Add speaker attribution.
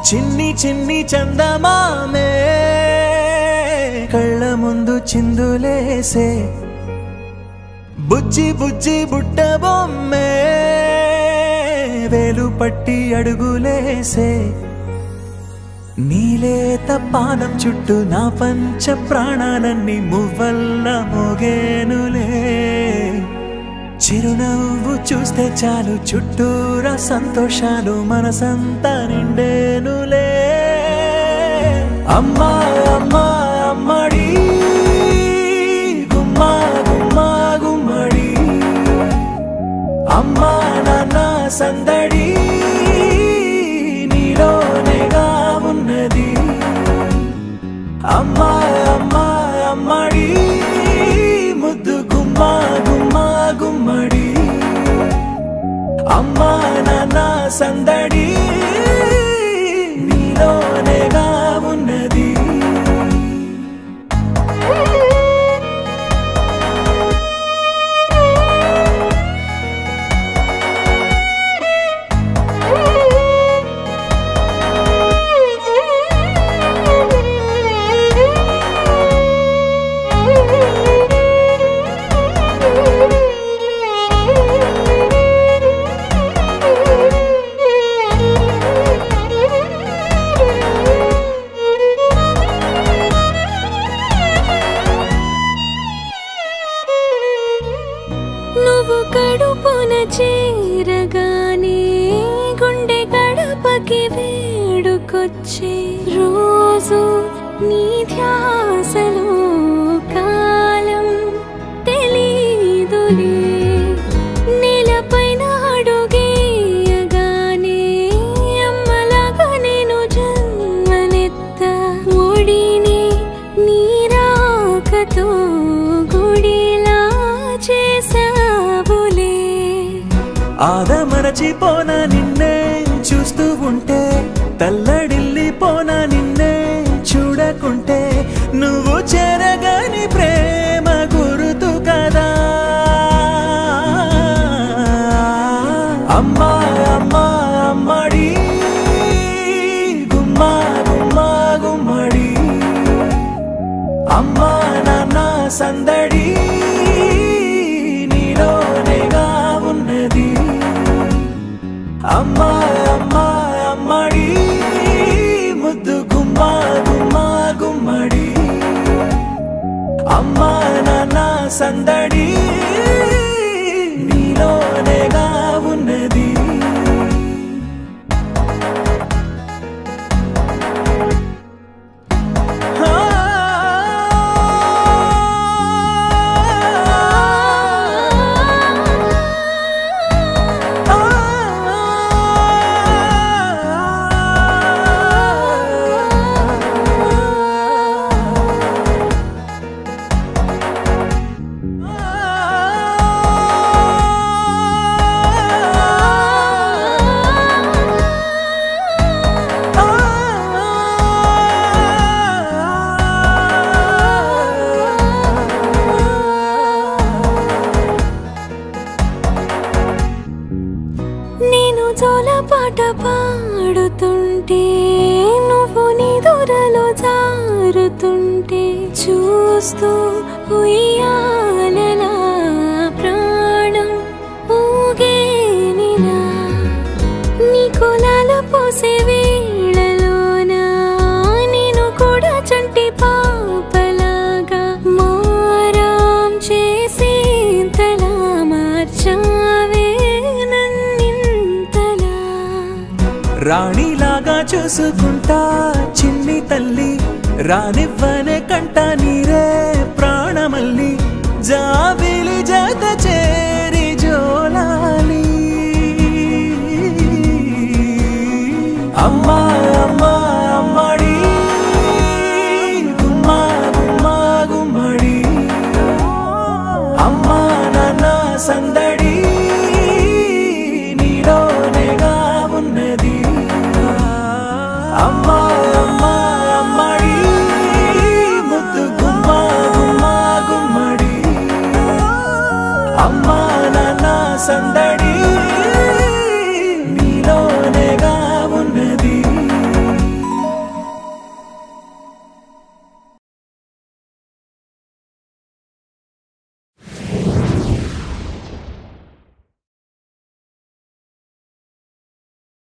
Speaker 1: చిన్ని చిన్ని చందమామే కళ్ళ ముందు చిందులేసే బుజ్జి బుజ్జి బుట్ట బొమ్మే వేలు పట్టి అడుగులేసే నీలేత పాదం చుట్టూ నా పంచ ప్రాణాలన్నీ మువ్వల్ల మోగేనులే చిరునవ్వు చూస్తే చాలు చుట్టూరా సంతోషాలు మనసంతా నిండేనులే అమ్మా అమ్మా అమ్మడి గుమ్మా గుమ్మా గుమ్మడి అమ్మా నాన్న సందడి నీలోనేగా ఉన్నది అమ్మా అమ్మా అమ్మడి ముద్దు గుమ్మా గుమ్మా గుమ్మడి అమ్మా నాన్న సందడి నీలోనేగా ఉన్నది
Speaker 2: నువ్వు కడుపున చేరగానే గుండె గడపకి వేడుకొచ్చే రోజు నీ ధ్యాసలో కాలం తెలీదులే నేలపైన అడుగేయగానే అమ్మలాగా నేను జన్మనెత్త ఒడిని నీ రాకతో గుడిలా చేసావులే
Speaker 1: ఆదమరచిపోనా నిన్నే చూస్తూ ఉంటే తల్లడిల్లిపోనా నిన్నే చూడకుంటే నువ్వు చెరగని ప్రేమ గురుతు కదా అమ్మా అమ్మా అమ్మడి గుమ్మా గుమ్మా గుమ్మడి అమ్మా నాన్న సందడి నీలోనేగా ఉన్నది అమ్మా అమ్మా అమ్మడి ముద్దు గుమ్మా గుమ్మా గుమ్మడి అమ్మా నాన్న సందడి నీలోనేగా ఉన్నది
Speaker 2: నేను జోలపాట పాడుతుంటే నువ్వు నీ దూరలో జారుతుంటే చూస్తూ ఉయ్యాలలా ప్రాణం ఊగేనిలా నీ కులాల పోసే వేళలోనా నేను కూడా చంటి పాపలాగా మారాం చేసేంతలా మార్చావే
Speaker 1: రాణిలాగా చూసుకుంటా చిన్ని తల్లి రానివ్వనే కంట నీరే ప్రాణమల్లి జాబిలి జత చేరి జోలాలి అమ్మా